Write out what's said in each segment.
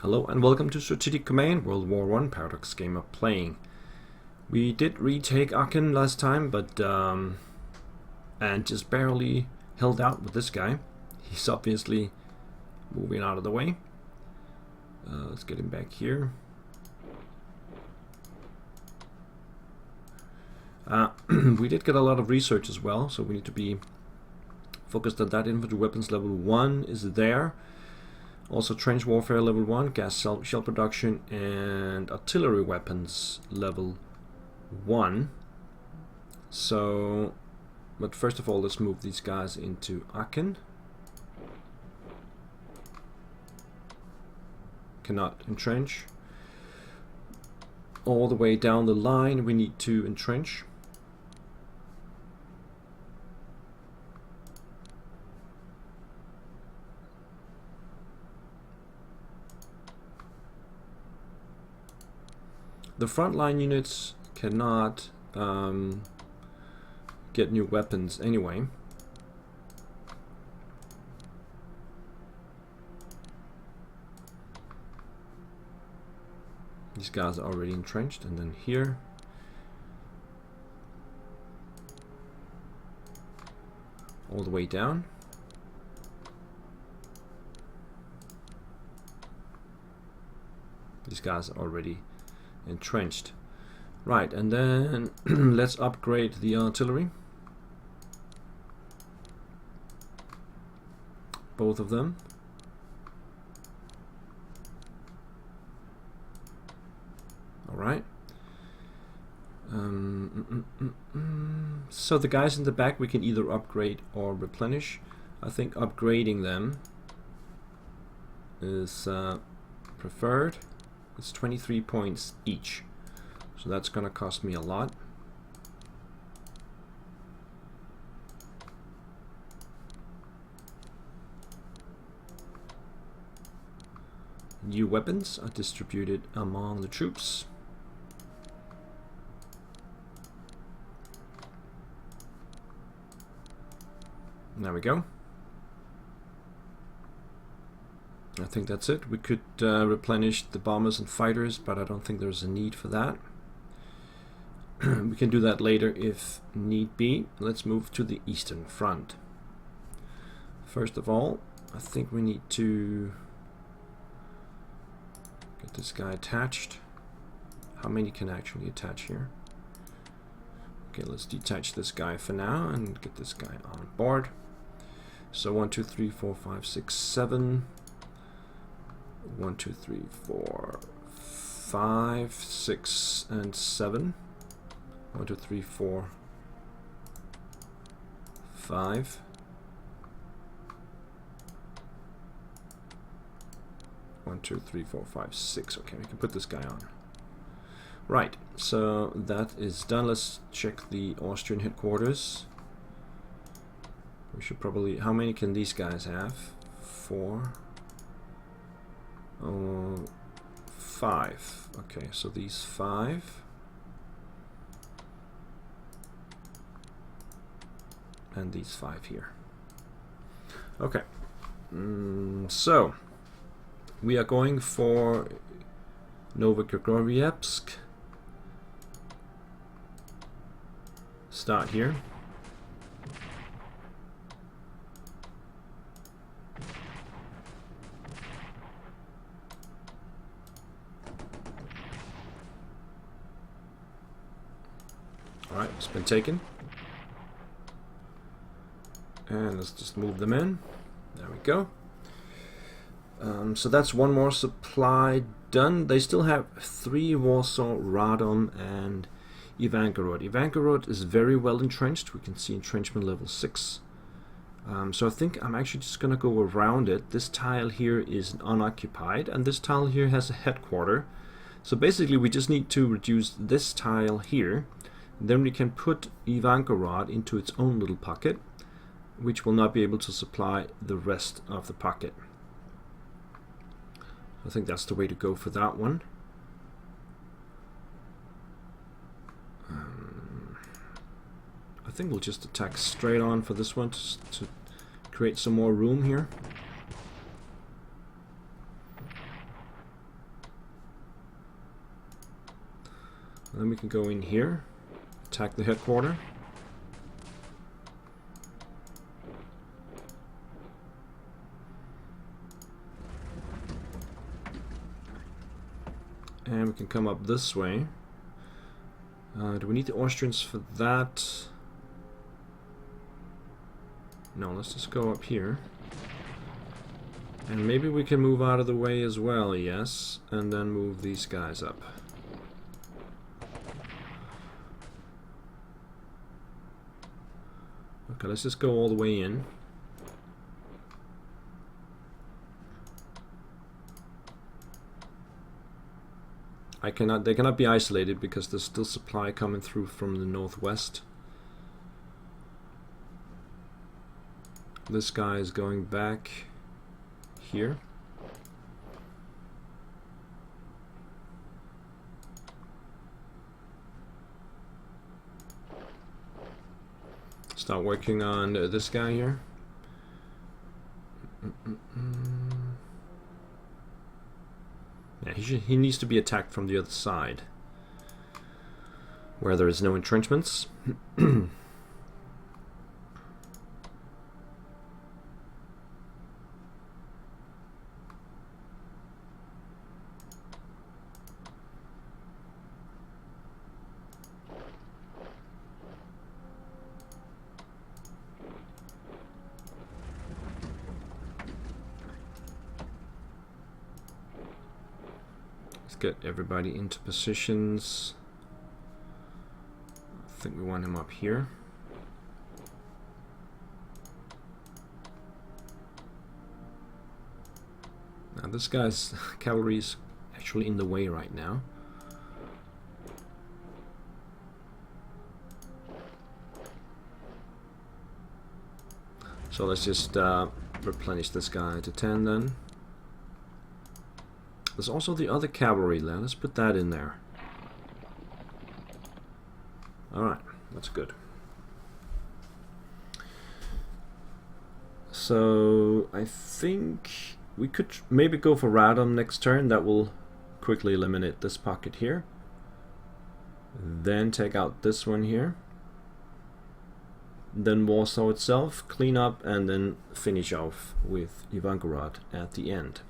Hello and welcome to Strategic Command, World War I Paradox game of playing. We did retake Aachen last time, but and just barely held out with this guy. He's obviously moving out of the way. Let's get him back here. We did get a lot of research as well, so we need to be focused on that. Infantry weapons level 1 is there. Also trench warfare level 1, gas shell production, and artillery weapons level 1. So, but first of all, let's move these guys into Aachen. Cannot entrench. All the way down the line we need to entrench. The frontline units cannot get new weapons anyway. These guys are already entrenched, and then here all the way down. These guys are already entrenched. Right, and then let's upgrade the artillery. Both of them. Alright. So the guys in the back we can either upgrade or replenish. I think upgrading them is preferred. It's 23 points each, so that's gonna cost me a lot. New weapons are distributed among the troops. There we go. I think that's it. We could replenish the bombers and fighters, but I don't think there's a need for that. We can do that later if need be. Let's move to the Eastern Front. First of all, I think we need to get this guy attached. How many can actually attach here? Okay, let's detach this guy for now and get this guy on board. So 1, 2, 3, 4, 5, 6, 7. 1, 2, 3, 4, 5, 6, and 7. 1, 2, 3, 4, 5. 1, 2, 3, 4, 5, 6. Okay, we can put this guy on. Right, so that is done. Let's check the Austrian headquarters. We should probably... How many can these guys have? 4. 5. Okay, so these 5. And these 5 here. Okay. So, we are going for Novogrorievsk. Start here. Alright, it's been taken. And let's just move them in. There we go. So that's one more supply done. They still have 3 Warsaw, Radom, and Ivangarod. Ivangarod is very well entrenched. We can see entrenchment level 6. So I think I'm actually just going to go around it. This tile here is unoccupied, and this tile here has a headquarter. So basically we just need to reduce this tile here. Then we can put Ivangarod into its own little pocket, which will not be able to supply the rest of the pocket. I think that's the way to go for that one. I think we'll just attack straight on for this one to create some more room here. And then we can go in here, attack the headquarter. And we can come up this way. Do we need the Austrians for that? No, let's just go up here. And maybe we can move out of the way as well, yes. And then move these guys up. Okay, let's just go all the way in. They cannot be isolated because there's still supply coming through from the northwest. This guy is going back here. Start working on this guy here. Yeah, he needs to be attacked from the other side, where there is no entrenchments. Get everybody into positions. I think we want him up here. Now this guy's cavalry is actually in the way right now. So let's just replenish this guy to 10 then. There's also the other cavalry there. Let's put that in there. Alright, that's good. So I think we could maybe go for Radom next turn. That will quickly eliminate this pocket here. Then take out this one here. Then Warsaw itself, clean up, and then finish off with Ivangorod at the end.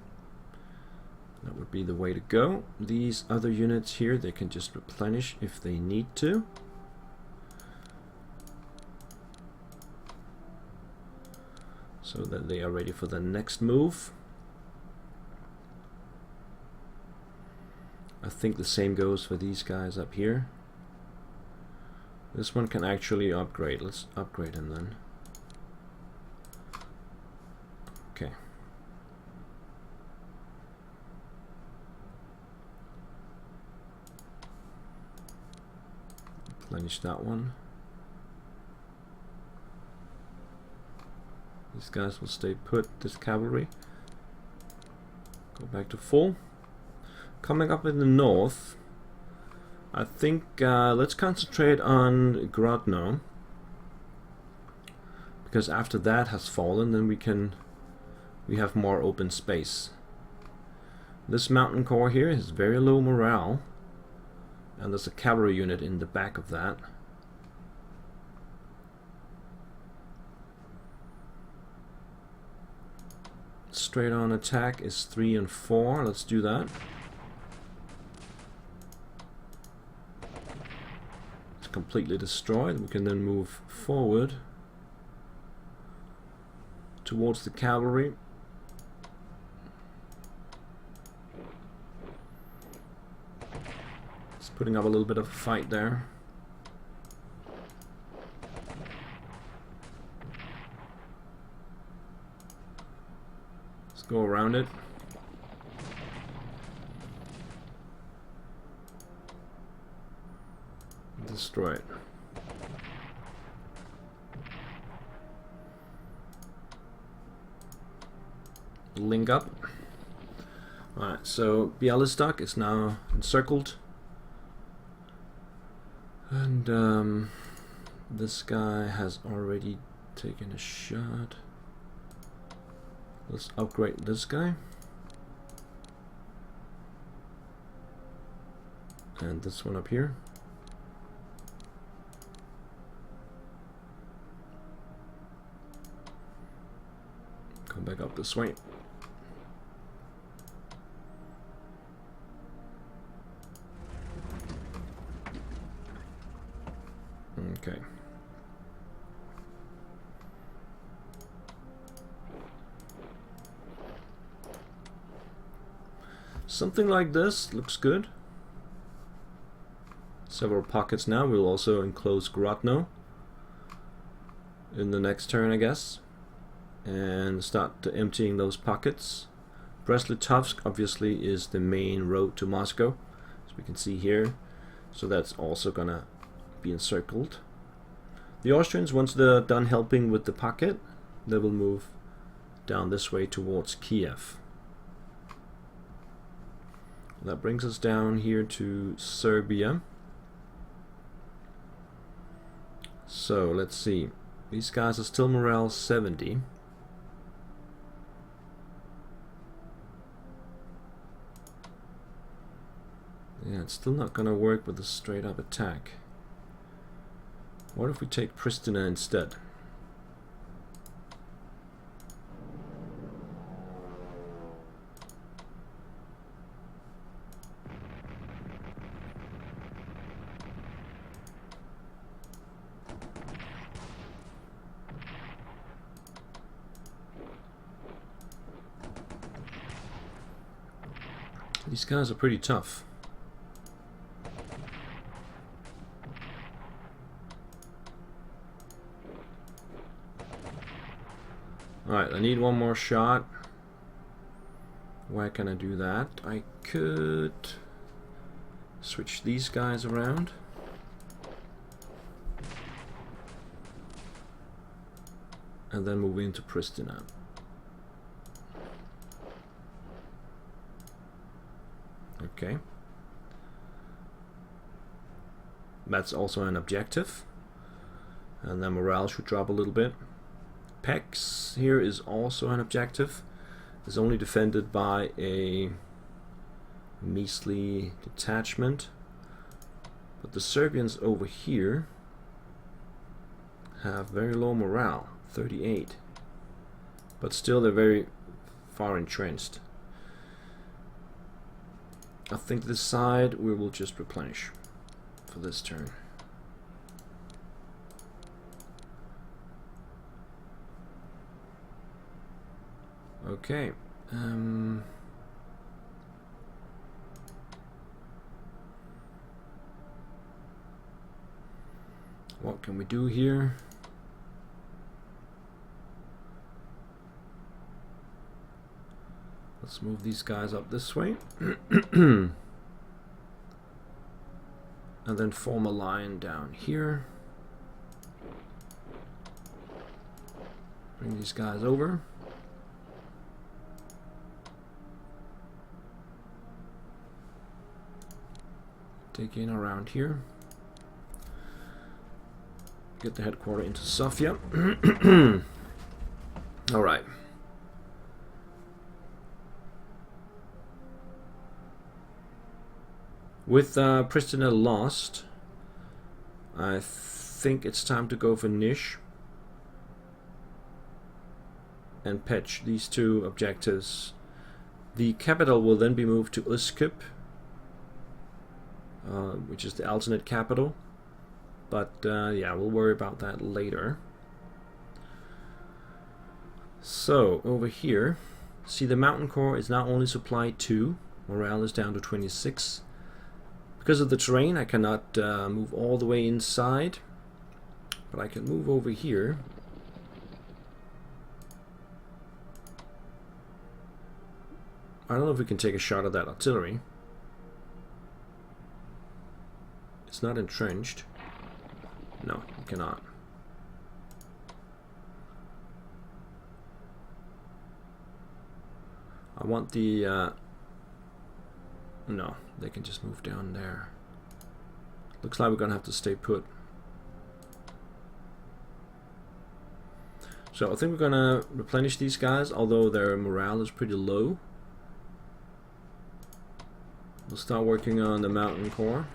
That would be the way to go. These other units here, they can just replenish if they need to. So that they are ready for the next move. I think the same goes for these guys up here. This one can actually upgrade. Let's upgrade him then. Okay. Replenish that one. These guys will stay put, this cavalry. Go back to full. Coming up in the north, I think let's concentrate on Grodno. Because after that has fallen, then we have more open space. This mountain corps here is very low morale. And there's a cavalry unit in the back of that. Straight on attack is 3 and 4. Let's do that. It's completely destroyed. We can then move forward towards the cavalry. Putting up a little bit of a fight there. Let's go around it. Destroy it. Link up. Alright, so Bialystok is now encircled. And this guy has already taken a shot. Let's upgrade this guy. And this one up here. up this way. Okay. Something like this looks good. Several pockets now. We'll also enclose Grodno in the next turn, I guess, and start emptying those pockets. Brest-Litovsk obviously is the main road to Moscow, as we can see here, so that's also gonna be encircled. The Austrians, once they're done helping with the pocket, they will move down this way towards Kiev. That brings us down here to Serbia. So let's see. These guys are still morale 70. Yeah, it's still not gonna work with a straight up attack. What if we take Pristina instead? These guys are pretty tough. Alright, I need one more shot. Where can I do that? I could switch these guys around. And then move into Pristina. Okay. That's also an objective. And then morale should drop a little bit. Pex here is also an objective. It's only defended by a measly detachment. But the Serbians over here have very low morale, 38. But still they're very far entrenched. I think this side we will just replenish for this turn. Okay. What can we do here? Let's move these guys up this way. And then form a line down here. Bring these guys over. Take in around here. Get the headquarters into Sofia. Alright. With Pristina lost, I think it's time to go for Nish and patch these two objectives. The capital will then be moved to Uskip, which is the alternate capital, but yeah, we'll worry about that later. So over here, see the mountain core is now only supplied 2, morale is down to 26. Because of the terrain, I cannot move all the way inside, but I can move over here. I don't know if we can take a shot at that artillery. It's not entrenched. No, we cannot. I want the... no, they can just move down there. Looks like we're gonna have to stay put. So I think we're gonna replenish these guys, although their morale is pretty low. We'll start working on the mountain core.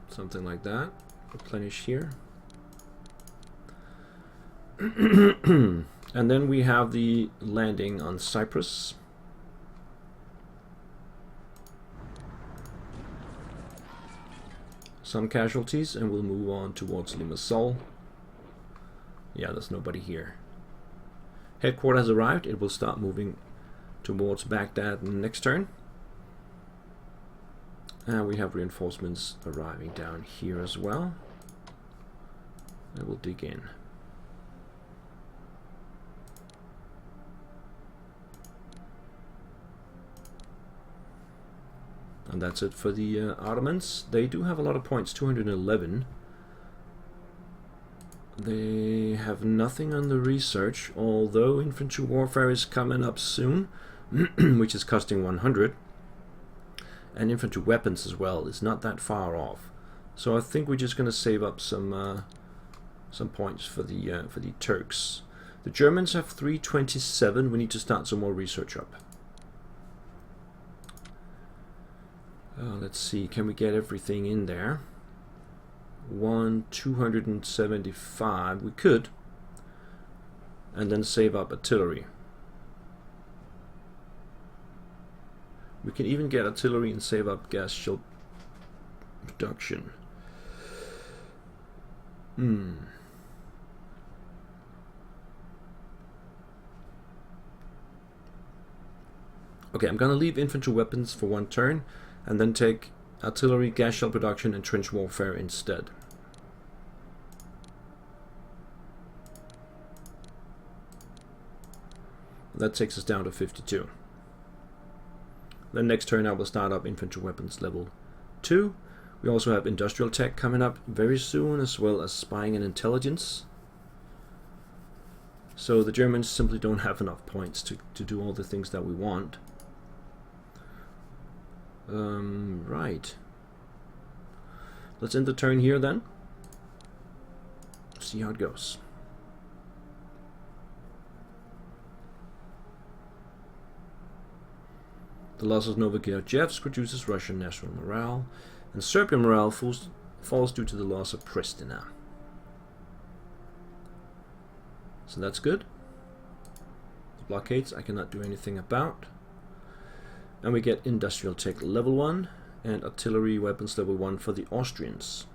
Something like that. Replenish here. And then we have the landing on Cyprus. Some casualties, and we'll move on towards Limassol. Yeah, there's nobody here. Headquarters has arrived. It will start moving towards Baghdad next turn. And we have reinforcements arriving down here as well. And we'll dig in. And that's it for the Ottomans. They do have a lot of points, 211. They have nothing on the research, although infantry warfare is coming up soon, which is costing 100. And infantry weapons as well is not that far off. So I think we're just going to save up some points for the Turks. The Germans have 327. We need to start some more research up. Let's see, can we get everything in there? 275. We could, and then save up artillery. We can even get artillery and save up gas shell production. Okay, I'm gonna leave infantry weapons for one turn, and then take artillery, gas shell production, and trench warfare instead. That takes us down to 52. Then next turn I will start up infantry weapons level 2. We also have industrial tech coming up very soon, as well as spying and intelligence. So the Germans simply don't have enough points to do all the things that we want. Right. Let's end the turn here then. See how it goes. The loss of Novogorodievsk reduces Russian national morale, and Serbian morale falls due to the loss of Pristina. So that's good. The blockades I cannot do anything about. And we get industrial tech level 1 and artillery weapons level 1 for the Austrians.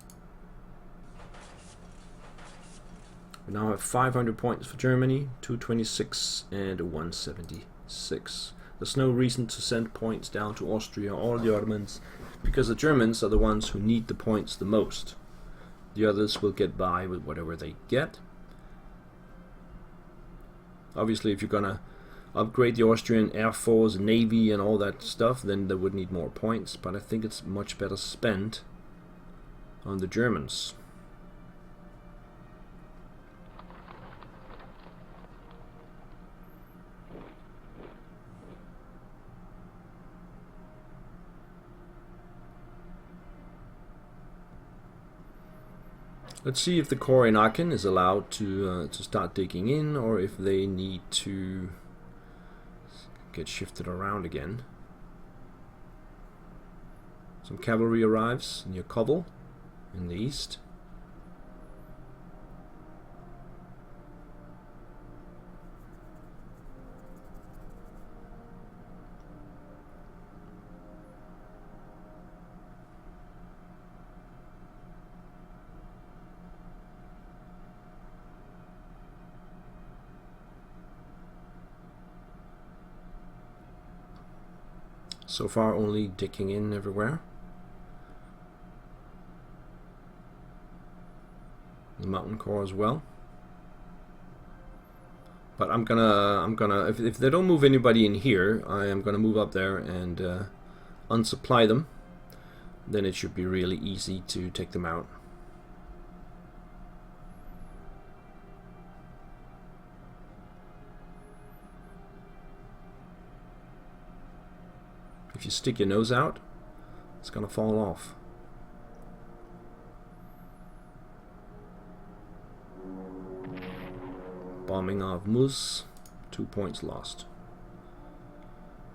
We now have 500 points for Germany, 226 and 176. There's no reason to send points down to Austria or the Ottomans, because the Germans are the ones who need the points the most. The others will get by with whatever they get. Obviously, if you're gonna upgrade the Austrian Air Force, Navy and all that stuff, then they would need more points, but I think it's much better spent on the Germans. Let's see if the Corps in Aachen is allowed to start digging in, or if they need to get shifted around again. Some cavalry arrives near Kovel in the east. So far only digging in everywhere. The Mountain Corps as well. But I'm gonna if they don't move anybody in here, I am gonna move up there and unsupply them. Then it should be really easy to take them out. If you stick your nose out, it's gonna fall off. Bombing of Mus, 2 points lost.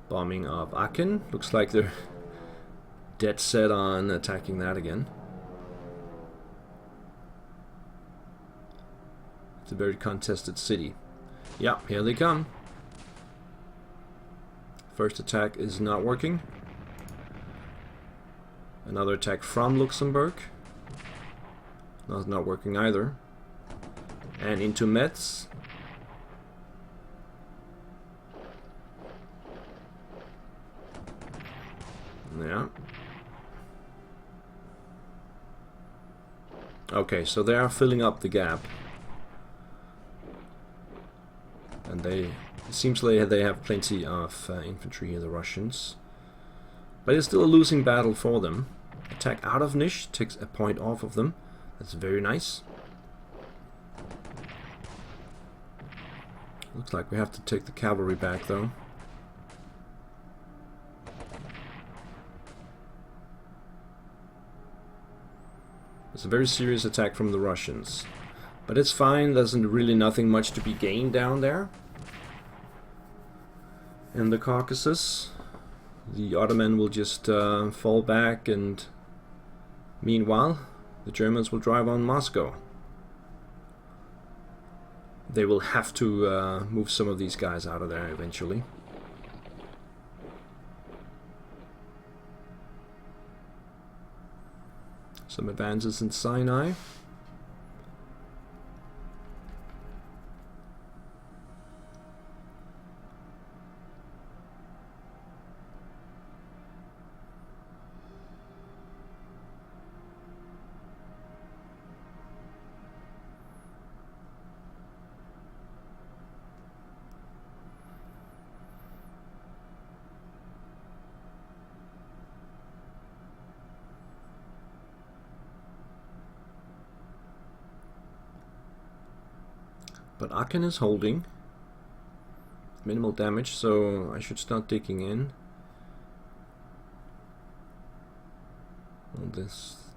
Bombing of Aachen, looks like they're dead set on attacking that again. It's a very contested city. Yeah, here they come. First attack is not working. Another attack from Luxembourg. Not working either. And into Metz. Yeah. Okay, so they are filling up the gap. And it seems like they have plenty of infantry here, the Russians. But it's still a losing battle for them. Attack out of Nish, takes a point off of them. That's very nice. Looks like we have to take the cavalry back though. It's a very serious attack from the Russians. But it's fine, there's really nothing much to be gained down there. In the Caucasus. The Ottoman will just fall back, and meanwhile the Germans will drive on Moscow. They will have to move some of these guys out of there eventually. Some advances in Sinai. But Aachen is holding. Minimal damage, so I should start digging in. Well,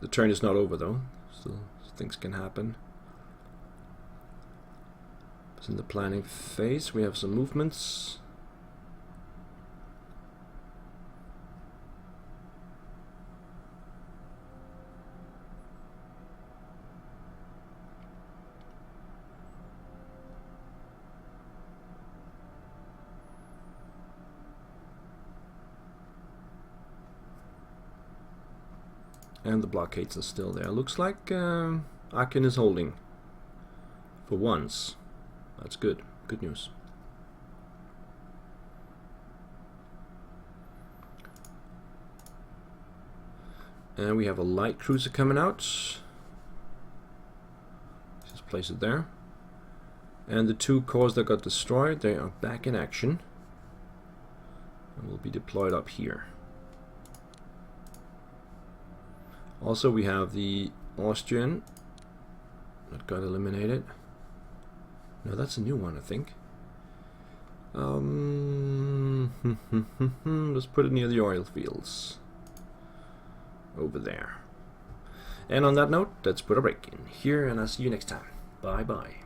the turn is not over though, so things can happen. It's in the planning phase. We have some movements. And the blockades are still there. Looks like Aachen is holding. For once. That's good. Good news. And we have a light cruiser coming out. Just place it there. And the two corps that got destroyed, they are back in action. And will be deployed up here. Also, we have the Austrian that got eliminated. No, that's a new one, I think. Let's put it near the oil fields. Over there. And on that note, let's put a break in here, and I'll see you next time. Bye bye.